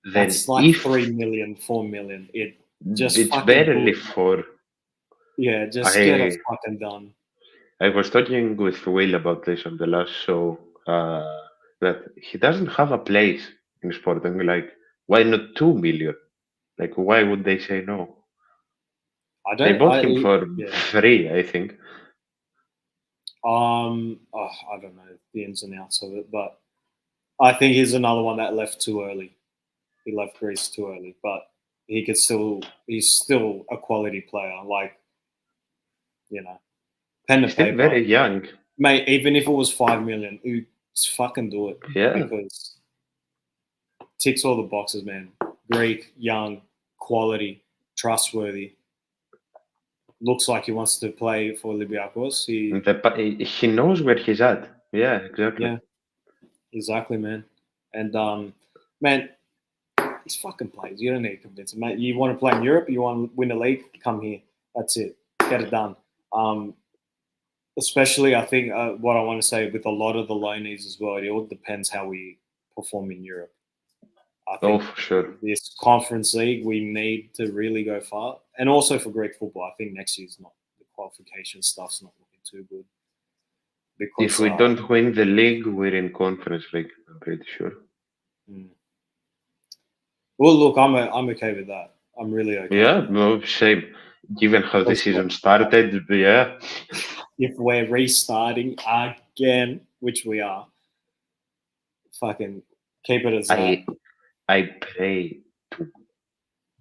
Then
that's like 3 million, 4 million. It's
barely 4.
Yeah, just get it fucking done.
I was talking with Will about this on the last show, that he doesn't have a place in Sporting. Like, why not 2 million? Like, why would they say no? They bought him for 3, I think.
I don't know the ins and outs of it, but I think he's another one that left too early. He left Greece too early, but he's still a quality player. Like, pen to paper.
Very young.
Mate, even if it was 5 million, fucking do it.
Yeah.
Because ticks all the boxes, man. Greek, young, quality, trustworthy. Looks like he wants to play for Olympiakos.
He knows where he's at. Yeah, exactly.
Yeah, exactly, man. And man, he's fucking plays. You don't need to convince him, mate. You want to play in Europe? You want to win a league? Come here. That's it. Get it done. Especially, I think what I want to say with a lot of the loanees as well. It all depends how we perform in Europe. I think
for sure.
This conference league, we need to really go far. And also for Greek football, I think next year's not, the qualification stuff's not looking too good. Because,
if we don't win the league, we're in conference league, I'm pretty sure.
Well, look, I'm okay with that. I'm really okay.
Yeah, no, same. Given how the season started, yeah.
If we're restarting again, which we are, fucking keep it as that.
I pray to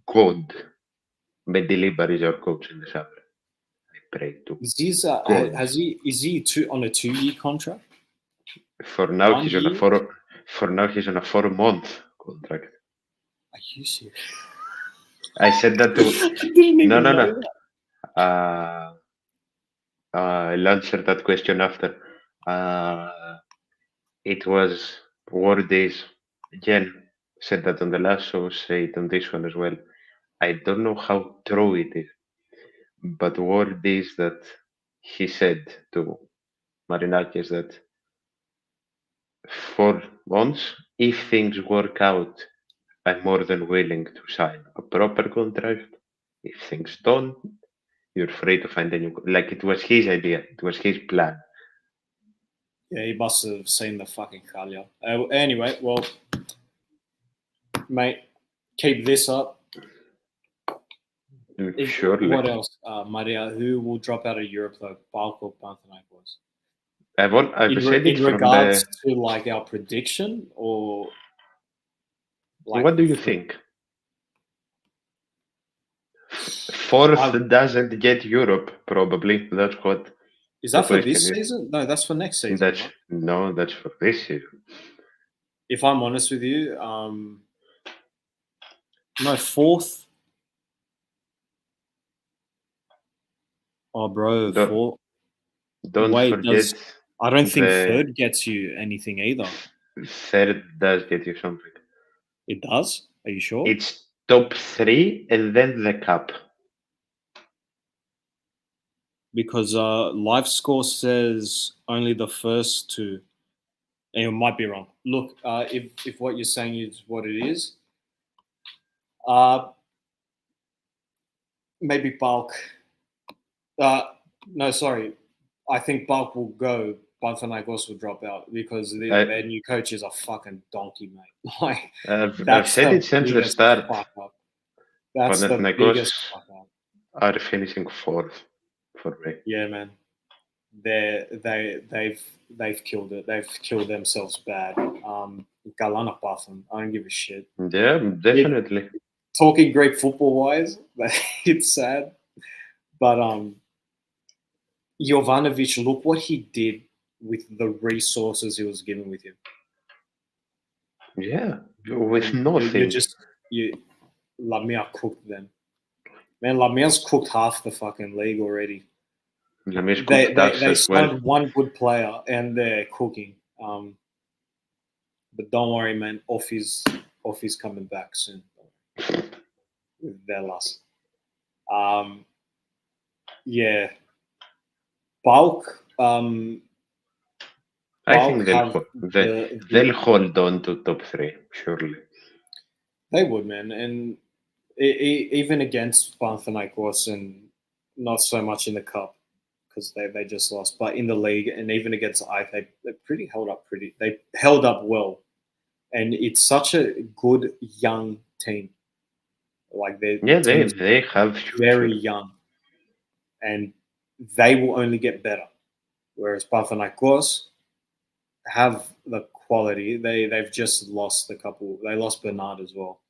God Medilibar is our coach in the summer. I pray to God.
Is he on a 2-year contract?
For now, he's on a 4-month contract.
Are you serious?
I said that to no. I'll answer that question after. It was Wardies again said that on the last show, say it on this one as well. I don't know how true it is, but word is that he said to Marinakis that 4 months, if things work out, I'm more than willing to sign a proper contract. If things don't, you're free to find a new. Like, it was his idea, it was his plan.
Yeah, he must have seen the fucking Kalya. Anyway, well, mate, keep this up.
Surely.
What else, Maria? Who will drop out of Europe though? PAOK or Panathinaikos?
I've said it
in regards to like our prediction, or like,
what do you think? Fourth doesn't get Europe, probably. That's what.
Is that for this season? No, that's for next season.
Right? No, that's for this season.
If I'm honest with you, no, fourth. Oh, bro, fourth.
Don't forget.
I don't think third gets you anything either.
Third does get you something.
It does? Are you sure?
It's top 3 and then the cup.
Because live score says only the first 2. And you might be wrong. Look, if what you're saying is what it is, maybe PAOK. No, sorry. I think PAOK will go. Panathinaikos will drop out because their new coach is a fucking donkey, mate. Like,
I've said it since the start.
That's the biggest fuck up.
Are finishing 4th for me.
Yeah, man. they've killed it. They've killed themselves bad. Galana Pathan, I don't give a shit.
Yeah, definitely.
Talking Greek football wise, it's sad. But Jovanovic, look what he did with the resources he was given with him.
Yeah, with
And
nothing.
Lamia cooked them. Man, Lamia's cooked half the fucking league already.
Lamia's
They
cooked us as well.
signed one good player and they're cooking. But don't worry, man. Offie's coming back soon with their loss. Yeah. PAOK.
I think they'll hold on to top 3, surely.
They would, man. And even against Panathinaikos and not so much in the cup because they just lost, but in the league and even against AEK, they held up well. And it's such a good young team. Like they
have
very young, and they will only get better. Whereas Panathinaikos have the quality. They've just lost a couple. They lost Bernard as well,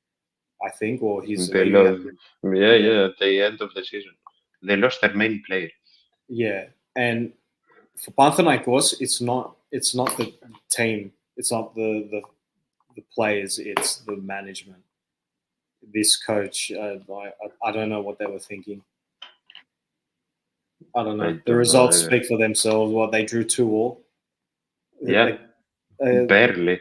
I think, or he's
at the end of the season. They lost their main player.
Yeah, and for Panathinaikos, it's not the team. It's not the players. It's the management. This coach, I don't know what they were thinking. I don't know. The results speak for themselves. What they drew 2-2.
Yeah, barely.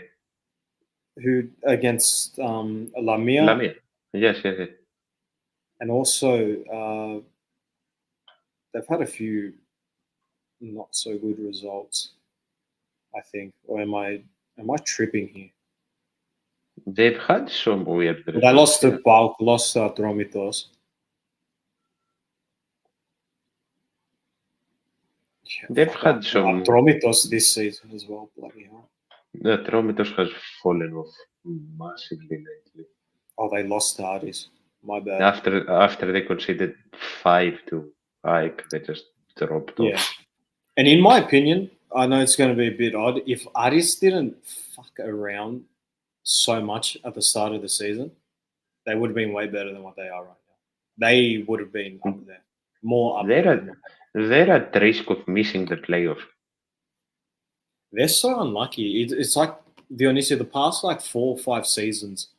Who against Lamia?
Lamia. Yes.
And also, they've had a few not so good results, I think. Or am I tripping here?
They've had some weird results.
They lost to PAOK, lost to Atromitos. Yeah,
they've had some
Atromitos this season as well. Bloody hell.
Atromitos has fallen off massively lately.
Oh, they lost to Aris. My bad.
After they conceded 5 to AEK, they just dropped off.
And in my opinion, I know it's going to be a bit odd. If Aris didn't fuck around so much at the start of the season, they would have been way better than what they are right now. They would have been up there. More up there.
They're at risk of missing the playoff.
They're so unlucky. It's like, Dionisio, the past 4 or 5 seasons,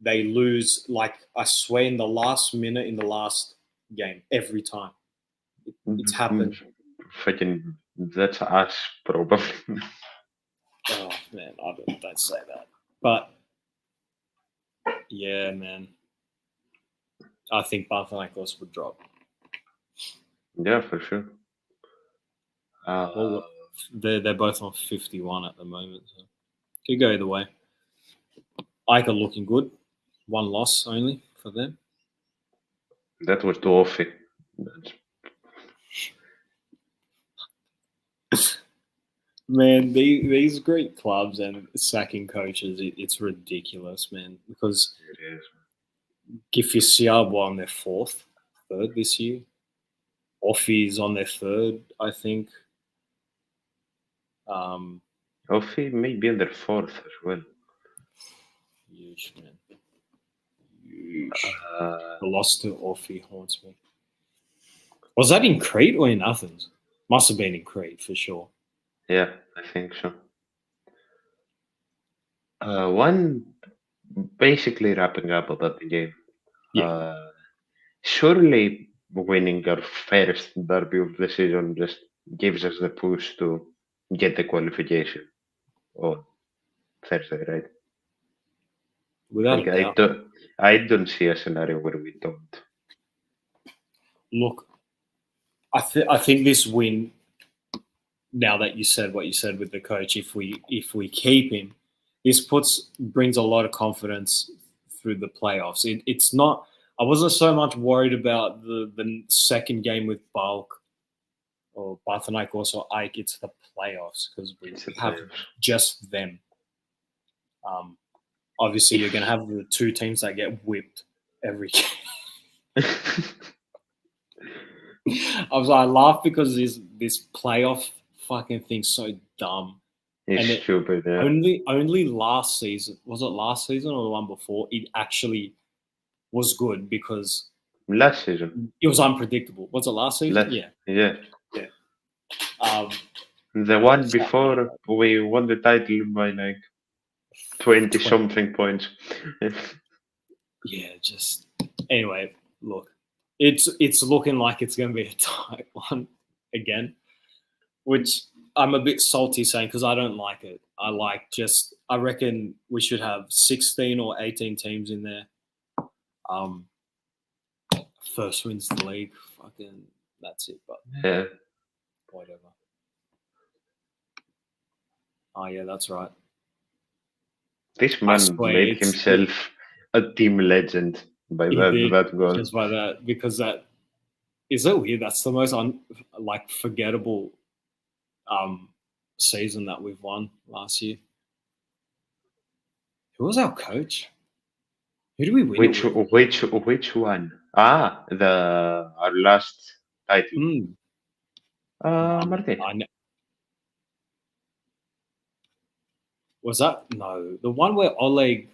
they lose, I swear, in the last minute in the last game, every time. It's happened.
Fucking, that's us, probably.
Oh, man, don't say that. But, yeah, man. I think Panathinaikos would drop.
Yeah, for sure.
They're both on 51 at the moment. So could go either way. AEK are looking good. 1 loss only for them.
That was too Offie.
Man, these great clubs and sacking coaches, it's ridiculous, man. Because Gifisiabo on their 3rd this year. Offie's on their 3rd, I think.
Offie may be on their 4th as well.
Huge, man. Huge. The loss to Offie haunts me. Was that in Crete or in Athens? Must have been in Crete for sure.
Yeah, I think so. One, basically wrapping up about the game.
Yeah.
Surely winning our first derby of the season just gives us the push to get the qualification on Thursday, right?
Without a doubt.
I don't see a scenario where we don't.
Look, I think this win, now that you said what you said with the coach, if we keep him, this brings a lot of confidence through the playoffs. It's not. I wasn't so much worried about the second game with PAOK or Panathinaikos or AEK. It's the playoffs because we have just them. Obviously, you're going to have the 2 teams that get whipped every game. I laugh because this playoff fucking thing's so dumb.
It's
And it-
stupid. Yeah.
Only last season, was it last season or the one before? It actually was good because
Last season.
it was unpredictable. Was it last season?
Last,
Yeah.
yeah. The one
Something
before we won the title by like 20 something points.
Yeah, just anyway. Look, it's looking like it's going to be a tight one again, which I'm a bit salty saying because I don't like it. I reckon we should have 16 or 18 teams in there. First wins the league. Fucking that's it. But
Yeah.
whatever. Oh yeah, that's right.
This man
swear
made
it's-
himself a team legend by
He
that,
did,
that goal.
just by that, because that is it weird. That's the most forgettable season that we've won last year. Who was our coach? Who did we win?
Which
it with?
which one? Ah, our last title. Martin.
Was that no the one where Oleg?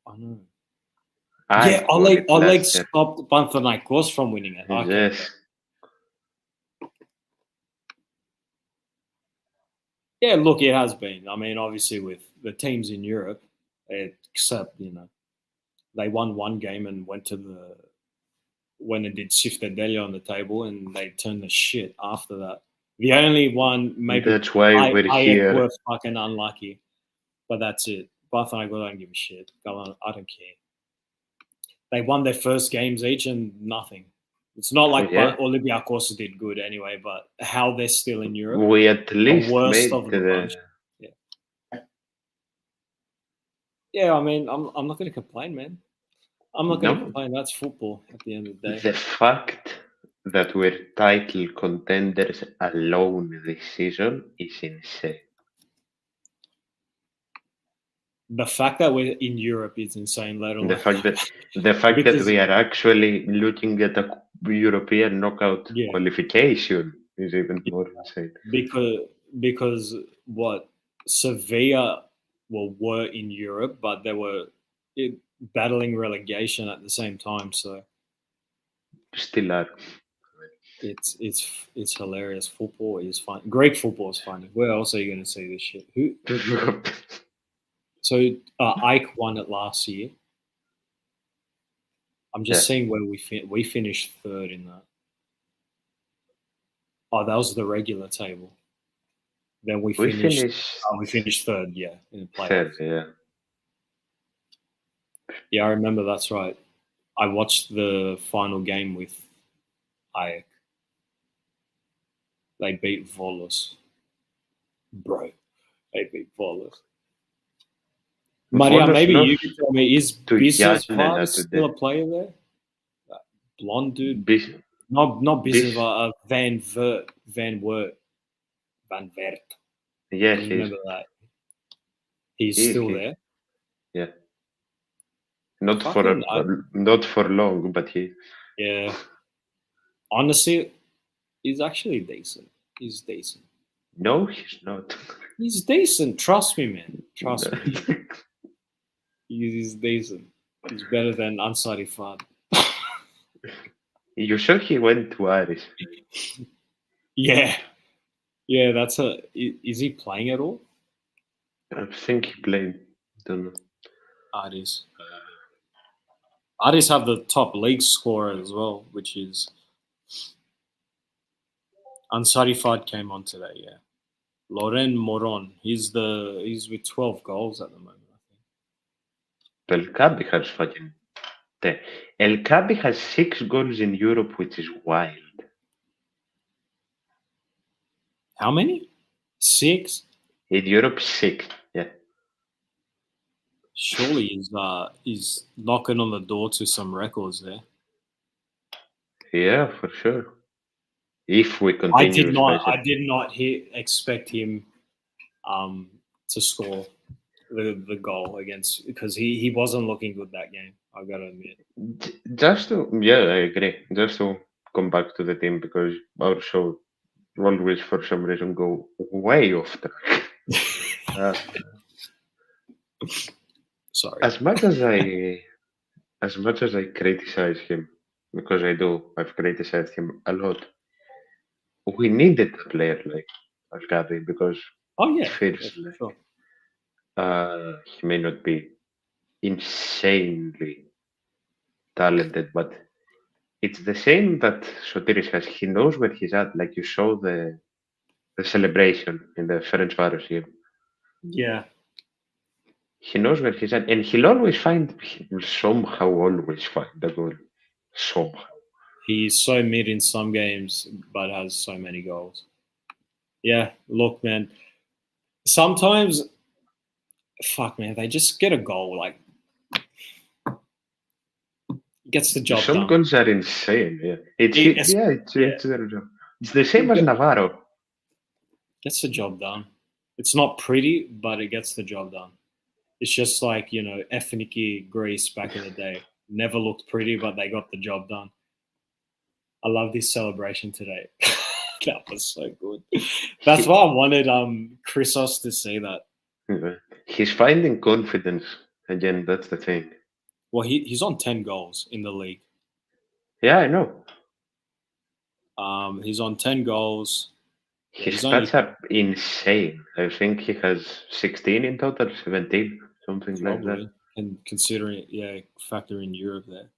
I know. Yeah, Oleg stopped Panathinaikos from winning it. Okay.
Yes.
Yeah, look, it has been. I mean, obviously with the teams in Europe, except they won one game and went to when it did Siftedelia on the table, and they turned the shit after that. The only one, maybe
That's why we're here.
were fucking unlucky, but that's it. Panathinaikos don't give a shit. Go on, I don't care. They won their first games each and nothing. It's not like Olympiakos did good anyway, but how they're still in Europe.
We at least
worst
made
of the bunch. Yeah, I mean, I'm not going to complain, man. I'm not going to complain. That's football at the end of the day.
The fact that we're title contenders alone this season is insane.
The fact that we're in Europe is insane. Let alone
the fact that we are actually looking at a European knockout qualification is even more insane.
Because what Sevilla were in Europe, but they were battling relegation at the same time. So
still are.
It's hilarious. Football is fun. Greek football is funny. Where else are you going to see this shit? Who? So Ike won it last year. I'm just seeing where we finished third in that. Oh, that was the regular table. Then we finished third, in the playoffs.
Third,
yeah, I remember. That's right. I watched the final game with Ike. They beat Volos. Bro, they beat Volos. Maria, maybe you can tell me, is Bisesvar still a player there? That blonde dude? Not Bisesvar, Van Wert.
Yeah,
I remember that. He's still there?
Yeah. Not for long, but he...
Yeah. Honestly, he's actually decent. He's decent.
No, he's not.
He's decent. Trust me, man. Trust me. He's decent. He's better than Ansari Fad.
You sure he went to Aris?
Yeah. Yeah, that's is he playing at all?
I think he played. Don't know.
Aris. Aris have the top league scorer as well, which is Ansari Fad came on today, yeah. Loren Moron. He's with 12 goals at the moment.
El Cabi has fucking... El Cabi has 6 goals in Europe, which is wild.
How many? 6?
In Europe, 6, yeah.
Surely he's knocking on the door to some records there.
Yeah, for sure. If we continue...
I did not expect him to score the goal against, because he wasn't looking good that game. I gotta admit.
I agree. Just to come back to the team because our show always, for some reason, go way off track.
Sorry.
As much as I criticize him, because I've criticized him a lot. We needed a player like Arcadi because
Oh
it
yeah,
feels
for
like
sure.
he may not be insanely talented, but it's the same that Sotiris has. He knows where he's at. Like you saw the celebration in the Ferencváros game.
Yeah.
He knows where he's at, and he will somehow always find a goal. Somehow.
He's so mid in some games, but has so many goals. Yeah, look, man. Sometimes, fuck, man, they just get a goal. Like, gets the job
Some
done.
goals are insane. Yeah, it's their job. It's the same as Navarro.
Gets the job done. It's not pretty, but it gets the job done. It's just like, Efniki Greece back in the day. Never looked pretty, but they got the job done. I love this celebration today. That was so good. That's why I wanted Chrysos to see that.
Yeah. He's finding confidence again. That's the thing.
Well, he's on 10 goals in the league.
Yeah, I know.
He's on 10 goals.
His stats are insane. I think he has 16 in total, 17, something
probably,
like that.
And considering, factor in Europe there.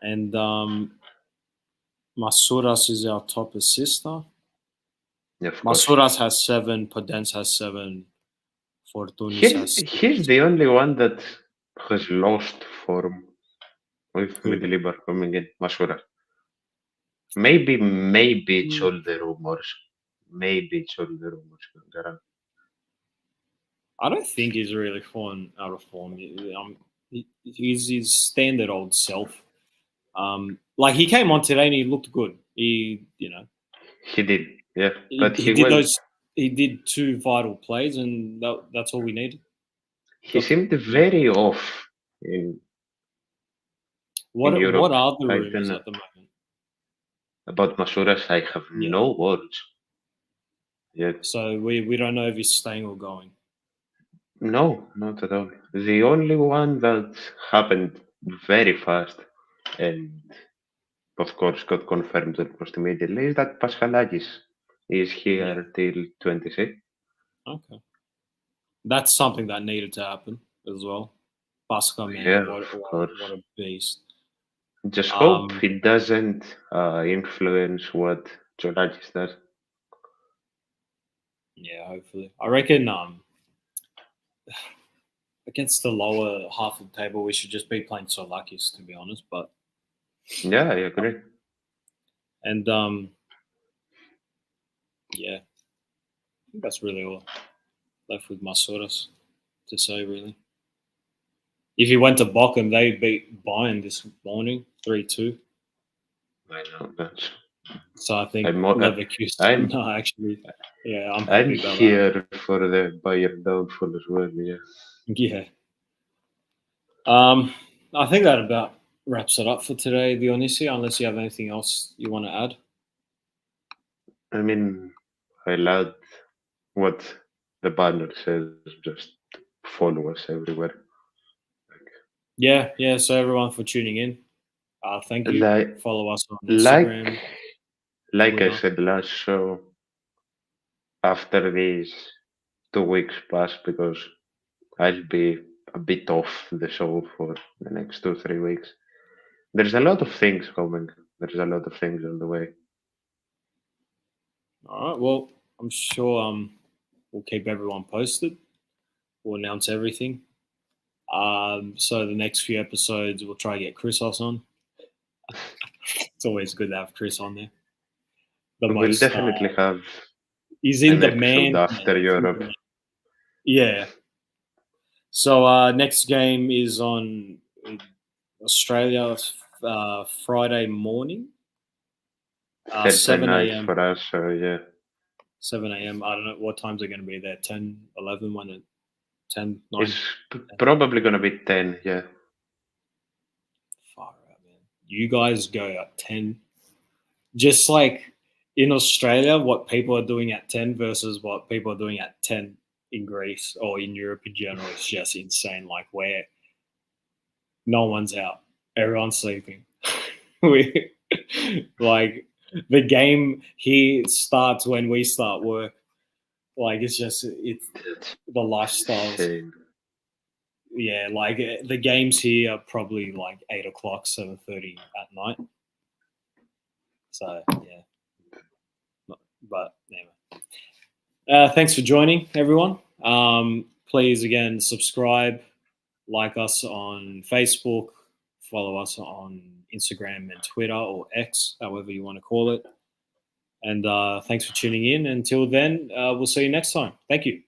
And Masouras is our top assister.
Yeah, of course.
Masouras has 7, Podence has 7, Fortunis has 6.
He's the only one that has lost form with Middelieber coming in, Masouras. Maybe it's all the rumors.
I don't think he's really fallen out of form. He's his standard old self. Like he came on today and he looked good. He
did, yeah. But
he did 2 vital plays, and that's all we needed.
He seemed very off in Europe.
What are the rumors at the moment?
About Masouras, I have no words yet.
So we don't know if he's staying or going.
No, not at all. The only one that happened very fast and of course got confirmed almost immediately is that Paschalakis is here till 26.
Okay. That's something that needed to happen as well. Pascal, man, what a beast.
Just hope it doesn't influence what Tsolakis does.
Yeah, hopefully. I reckon against the lower half of the table, we should just be playing Tsolakis, to be honest. But
yeah, I agree.
And I think that's really all left with Masouras to say, really. If he went to Bochum, they beat Bayern this morning, 3-2.
I know that.
So I think Leverkusen. No, actually, I'm
here for the Bayern downfall as well. Yeah.
Yeah. I think that about wraps it up for today, Dionysi. Unless you have anything else you want to add.
I mean, I love what the banner says. Just follow us everywhere.
Yeah. So everyone for tuning in. Thank you. Follow us on Instagram.
Like I said last show, after these 2 weeks pass, because I'll be a bit off the show for the next 2-3 weeks. There's a lot of things coming. There's a lot of things on the way.
All right. Well, I'm sure we'll keep everyone posted. We'll announce everything. So the next few episodes, we'll try to get Chrysos on. It's always good to have Chris on there.
We'll definitely have.
He's in demand
after Europe.
Yeah. So next game is on Australia Friday morning. 7 a.m.
for us, so yeah.
7 a.m. I don't know what times are going to be there. 10, 11, when it 10, 9.
It's probably going to be 10, yeah.
Far out, man. You guys go at 10. just like in Australia, what people are doing at 10 versus what people are doing at 10 in Greece or in Europe in general is just insane. Like where no one's out, everyone's sleeping. Like the game here starts when we start work. Like it's the lifestyles.
Insane.
Yeah, like the games here are probably like 8 o'clock, 7:30 at night. So yeah, but anyway, thanks for joining, everyone. Please again subscribe, like us on Facebook, follow us on Instagram and Twitter or X, however you want to call it. And thanks for tuning in. Until then, we'll see you next time. Thank you.